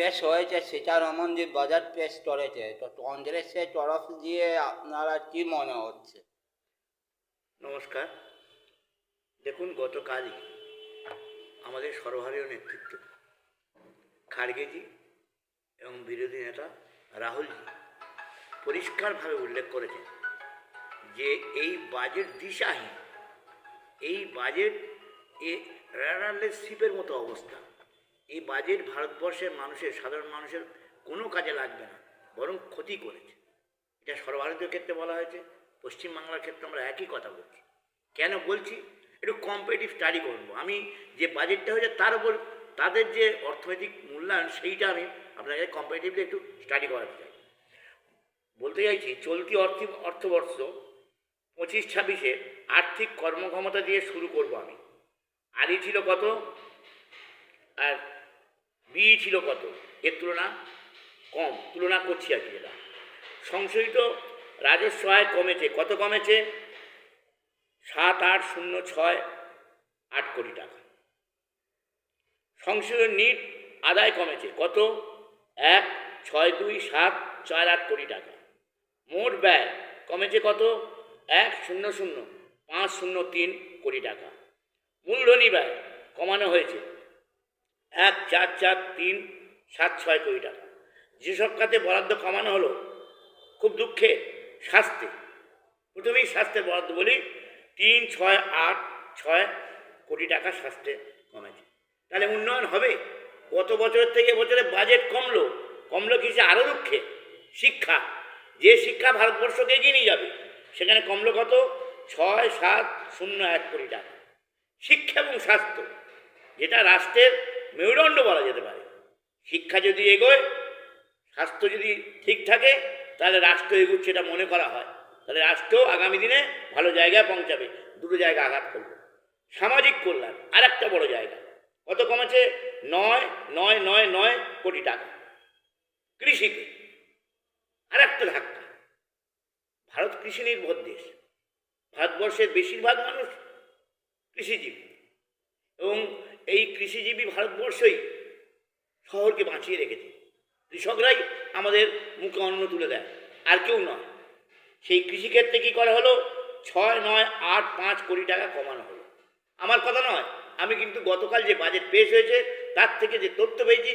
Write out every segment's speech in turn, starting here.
পেশ হয়েছে সীতারমনজি বাজেট পেশ করেছে, তো কংগ্রেসের তরফ দিয়ে আপনারা কি মনে হচ্ছে? নমস্কার। দেখুন, গতকালই আমাদের সর্বভারতীয় নেতৃত্ব খাড়গেজি এবং বিরোধী নেতা রাহুলজি পরিষ্কারভাবে উল্লেখ করেছেন যে এই বাজেট দিশাহীন, এই বাজেট রাডারলেসশিপের মতো অবস্থা। এই বাজেট ভারতবর্ষের মানুষের, সাধারণ মানুষের কোনো কাজে লাগবে না, বরং ক্ষতি করেছে। এটা সর্বভারতীয় ক্ষেত্রে বলা হয়েছে, পশ্চিমবাংলার ক্ষেত্রে আমরা একই কথা বলছি। কেন বলছি? একটু কম্পারেটিভ স্টাডি করব। আমি যে বাজেটটা হয়েছে তার উপর তাদের যে অর্থনৈতিক মূল্যায়ন, সেইটা আমি আপনাকে কম্পারেটিভলি একটু স্টাডি করাতে চাই। বলতে চাইছি, চলতি অর্থবর্ষ 25-26-এ আর্থিক কর্মক্ষমতা দিয়ে শুরু করব আমি। আরই ছিল কত আর বি ছিল কত, এর তুলনা কম, তুলনা করছি আর কি। যেটা সংশোধিত রাজস্ব আয় কমেছে, কত কমেছে? 7,806.8 কোটি টাকা। সংশোধিত নিট আদায় কমেছে কত? 1,627,48 কোটি টাকা। মোট ব্যয় কমেছে কত? 1,00,503 কোটি টাকা। মূলধনী ব্যয় কমানো হয়েছে 1,443,76 কোটি টাকা। যেসব খাতে বরাদ্দ কমানো হলো, খুব দুঃখে স্বাস্থ্যে, প্রথমেই স্বাস্থ্যের বরাদ্দ বলি, 3,686 কোটি টাকা স্বাস্থ্যে কমেছে। তাহলে উন্নয়ন হবে? গত বছরের থেকে বছরে বাজেট কমলো কিছু আরও দুঃখে। শিক্ষা, যে শিক্ষা ভারতবর্ষকে এগিয়ে নিয়ে যাবে, সেখানে কমলো কত? 6,701 কোটি টাকা। শিক্ষা এবং স্বাস্থ্য, যেটা রাষ্ট্রের মেরুদণ্ড বলা যেতে পারে, শিক্ষা যদি এগোয়, স্বাস্থ্য যদি ঠিক থাকে, তাহলে রাষ্ট্র এগুচ্ছে, এটা মনে করা হয়। তাহলে রাষ্ট্র আগামী দিনে ভালো জায়গায় পৌঁছাবে। দুটো জায়গা আঘাত করবে। সামাজিক কল্যাণ আর একটা বড় জায়গা, কত কমেছে? 9,999 কোটি টাকা। কৃষিতে আর একটা ধাক্কা। ভারত কৃষি নির্ভর দেশ, ভারতবর্ষের বেশিরভাগ মানুষ কৃষিজীবী, এবং এই কৃষিজীবী ভারতবর্ষই শহরকে বাঁচিয়ে রেখেছে। কৃষকরাই আমাদের মুখে অন্ন তুলে দেয়, আর কেউ নয়। সেই কৃষিক্ষেত্রে কী করা হলো? 6,985 কোটি টাকা কমানো হলো। আমার কথা নয়, আমি কিন্তু গতকাল যে বাজেট পেশ হয়েছে তার থেকে যে তথ্য পেয়েছি,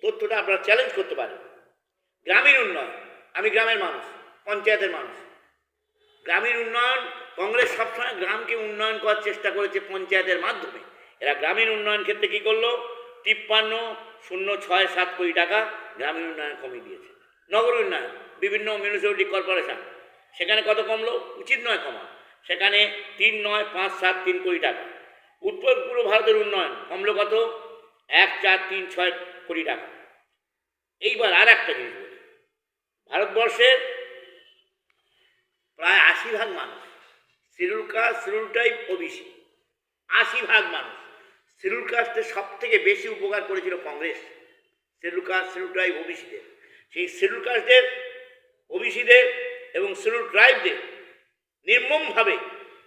তথ্যটা আপনারা চ্যালেঞ্জ করতে পারেন। গ্রামীণ উন্নয়ন, আমি গ্রামের মানুষ, পঞ্চায়েতের মানুষ। গ্রামীণ উন্নয়ন, কংগ্রেস সবসময় গ্রামকে উন্নয়ন করার চেষ্টা করেছে পঞ্চায়েতের মাধ্যমে। এরা গ্রামীণ উন্নয়ন ক্ষেত্রে কী করলো? 53,067 কোটি টাকা গ্রামীণ উন্নয়ন কমিয়ে দিয়েছে। নগর উন্নয়ন, বিভিন্ন মিউনিসিপ্যালিটি কর্পোরেশন, সেখানে কত কমলো? উচিত নয় কমা, সেখানে 3,9,573 কোটি টাকা। উত্তর পূর্ব ভারতের উন্নয়ন কমলো কত? 1,436 কোটি টাকা। এইবার আর একটা জিনিস বলি, ভারতবর্ষের প্রায় 80% মানুষ schedule caste, schedule tribe, OBC. 80% মানুষ। শিডিউল কাস্টের সব থেকে বেশি উপকার করেছিল Congress, schedule caste, schedule tribe, ওবিসিদের। সেই শিডিউল কাস্টদের, ওবিসিদের এবং শিডিউল ট্রাইবদের নির্মমভাবে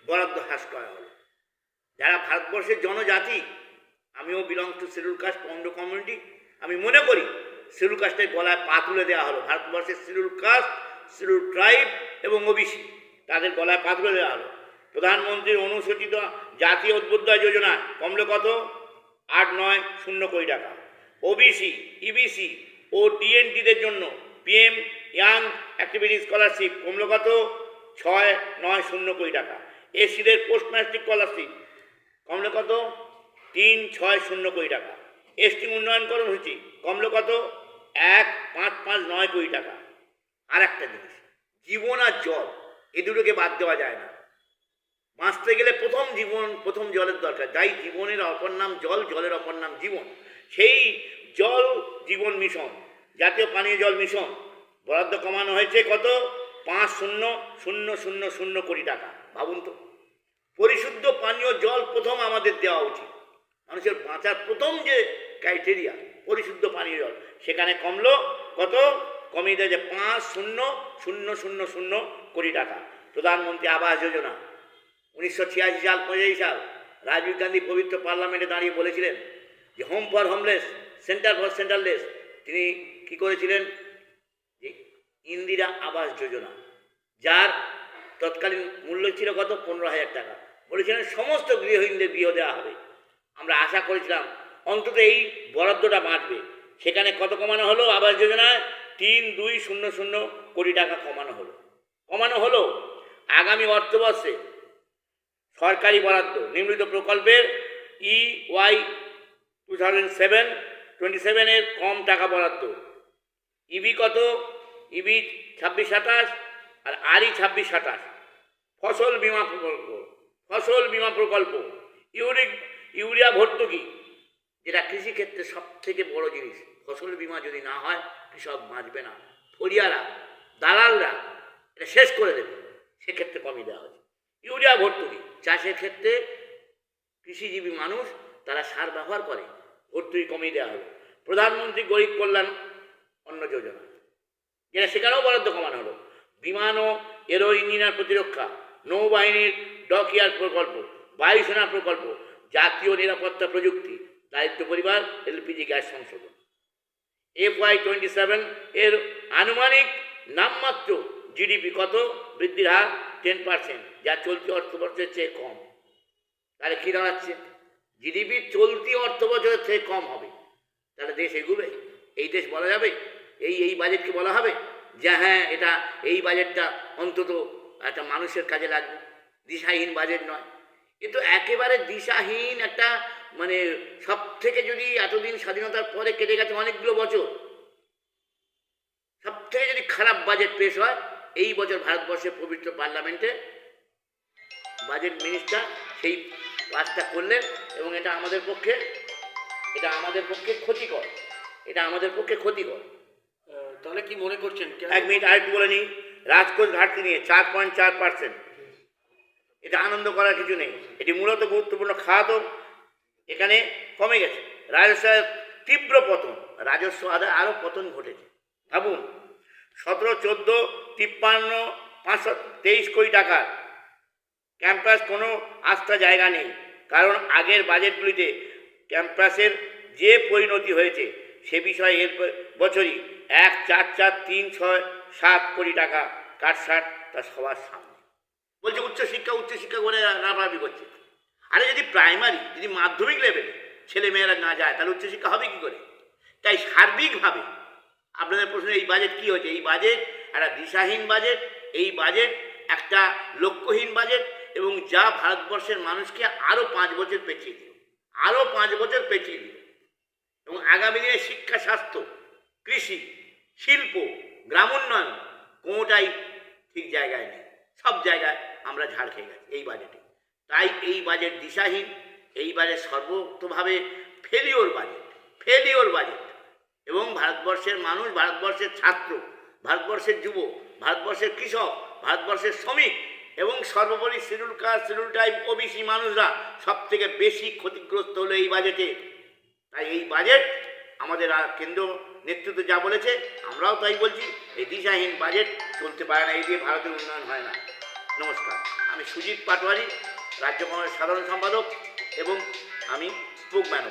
বরাদ্দ হ্রাস করা হলো। যারা ভারতবর্ষের জনজাতি, আমিও বিলং টু শিডিউল কাস্ট পন্ড কমিউনিটি, আমি মনে করি শিডিউল কাস্টের গলায় পা তুলে দেওয়া হলো। ভারতবর্ষের শিডিউল কাস্ট, শিডিউল ট্রাইব এবং ওবিসি, তাদের গলায় পা তুলে দেওয়া হলো। প্রধানমন্ত্রীর অনুসূচিত জাতীয় অভ্যুদয় যোজনা কমলো কত? 8,900 কোটি টাকা। ওবিসি, ইবিসি ও ডিএনটিদের জন্য পিএম ইয়াং অ্যাক্টিভিটি স্কলারশিপ কমলো কত? 6,900 কোটি টাকা। এসসিদের পোস্ট ম্যাট্রিক স্কলারশিপ কমলো কত? 3,600 কোটি টাকা। এসটি উন্নয়ন কর্মসূচি কমলো কত? 1,559 কোটি টাকা। আর একটা জিনিস, জীবন আর জল, এ দুটোকে বাদ দেওয়া যায় না। বাঁচতে গেলে প্রথম জলের দরকার। তাই জীবনের অপর নাম জল, জলের অপর নাম জীবন। সেই জল জীবন মিশন, জাতীয় পানীয় জল মিশন, বরাদ্দ কমানো হয়েছে কত? 5,000 কোটি টাকা। ভাবুন তো, পরিশুদ্ধ পানীয় জল প্রথম আমাদের দেওয়া উচিত। মানুষের বাঁচার প্রথম যে ক্রাইটেরিয়া পরিশুদ্ধ পানীয় জল, সেখানে কমলো কত? কমিয়ে দিয়েছে 5,000 কোটি টাকা। প্রধানমন্ত্রী আবাস যোজনা 1986 সাল, 85 সাল রাজীব গান্ধী পবিত্র পার্লামেন্টে দাঁড়িয়ে বলেছিলেন যে home for homeless, centre for centreless, তিনি কি করেছিলেন, যে ইন্দিরা আবাস যোজনা, যার তৎকালীন মূল্য ছিল কত, 15,000 টাকা, বলেছিলেন সমস্ত গৃহহীনদের গৃহ দেওয়া হবে। আমরা আশা করেছিলাম অন্তত এই বরাদ্দটা বাঁচবে। সেখানে কত কমানো হলো, আবাস যোজনায় 3,200 কোটি টাকা কমানো হলো। আগামী অর্থবর্ষে সরকারি বরাদ্দ নিম্নলিখিত প্রকল্পের EY 2027 এর কম টাকা বরাদ্দ। ইবি কত, ইবি 26-27 আর আরই 26-27। ফসল বীমা প্রকল্প, ইউরিয়া ভর্তুকি, যেটা কৃষিক্ষেত্রে সব থেকে বড় জিনিস। ফসল বীমা যদি না হয় কৃষক বাঁচবে না, ফরিয়ারা দালালরা এটা শেষ করে দেবে, সেক্ষেত্রে কমিয়ে দেওয়া হয়েছে। ইউরিয়া ভর্তুকি, চাষের ক্ষেত্রে কৃষিজীবী মানুষ তারা সার ব্যবহার করে, ভর্তুকি কমিয়ে দেওয়া হলো। প্রধানমন্ত্রী গরিব কল্যাণ অন্ন যোজনা, যেটা সেখানেও বরাদ্দ কমানো হলো। বিমান ও এরো ইঞ্জিনিয়ার প্রতিরক্ষা, নৌবাহিনীর ডকইয়ার্ড প্রকল্প, বায়ুসেনা প্রকল্প, জাতীয় নিরাপত্তা প্রযুক্তি, দারিদ্র পরিবার, এলপিজি গ্যাস সংশোধন। FY 27 এর আনুমানিক নামমাত্র জিডিপি কত, বৃদ্ধির হার 10%, যা চলতি অর্থবর্ষের চেয়ে কম। তাহলে কী দাঁড়াচ্ছে, জিডিপি চলতি অর্থবছরের থেকে কম হবে, তাহলে দেশ এগুবে? এই দেশ বলা যাবে? এই বাজেটকে বলা হবে যে হ্যাঁ এটা এই বাজেটটা অন্তত একটা মানুষের কাজে লাগবে? দিশাহীন বাজেট নয়, কিন্তু একেবারে দিশাহীন একটা, মানে সব থেকে, যদি এতদিন স্বাধীনতার পরে কেটে গেছে অনেকগুলো বছর, সব থেকে যদি খারাপ বাজেট পেশ হয় এই বছর ভারতবর্ষের পবিত্র পার্লামেন্টে বাজেট মিনিস্টার সেই কাজটা করলেন, এবং এটা আমাদের পক্ষে ক্ষতিকর। তাহলে কি মনে করছেন? এক মিনিট আরেকটু বলে নিই, রাজকোষ ঘাটতি নিয়ে 4.4%, এটা আনন্দ করার কিছু নেই। এটি মূলত গুরুত্বপূর্ণ খাতও এখানে কমে গেছে। রাজস্বের তীব্র পতন, রাজস্ব আদায় আরও পতন ঘটেছে। ভাবুন, 17, 14, 53, 523 কোটি টাকার ক্যাম্পাস, কোনো আস্থা জায়গা নেই, কারণ আগের বাজেটগুলিতে ক্যাম্পাসের যে পরিণতি হয়েছে সে বিষয়ে এর বছরই 1, 4, 4, 3, 6, 7 কোটি টাকা কাটছাট, তা সবার সামনে। বলছে উচ্চশিক্ষা করে নাপাবি করছে। আরে যদি প্রাইমারি, যদি মাধ্যমিক লেভেলে ছেলেমেয়েরা না যায় তাহলে উচ্চশিক্ষা হবে কী করে? তাই সার্বিকভাবে আপনাদের প্রশ্ন, এই বাজেট কী হয়েছে? এই বাজেট একটা দিশাহীন বাজেট, এই বাজেট একটা লক্ষ্যহীন বাজেট, এবং যা ভারতবর্ষের মানুষকে আরও 5 বছর পেছিয়ে দিল, এবং আগামী দিনে শিক্ষা, স্বাস্থ্য, কৃষি, শিল্প, গ্রামোন্নয়ন কোনোটাই ঠিক জায়গায় নেই। সব জায়গায় আমরা ঝাড় খেয়ে গেছি এই বাজেটে। তাই এই বাজেট দিশাহীন, এই বাজেট সর্বতোভাবে ফেলিওর বাজেট, এবং ভারতবর্ষের মানুষ, ভারতবর্ষের ছাত্র, ভারতবর্ষের যুব, ভারতবর্ষের কৃষক, ভারতবর্ষের শ্রমিক, এবং সর্বোপরি schedule caste, schedule tribe, OBC মানুষরা সব থেকে বেশি ক্ষতিগ্রস্ত হলো এই বাজেটে। তাই এই বাজেট আমাদের কেন্দ্র নেতৃত্ব যা বলেছে আমরাও তাই বলছি, এই দিশাহীন বাজেট চলতে পারে না, এই দিয়ে ভারতের উন্নয়ন হয় না। নমস্কার, আমি সুজিত পাটোয়ারি, রাজ্য কংগ্রেসের সাধারণ সম্পাদক, এবং আমি স্পোকম্যান।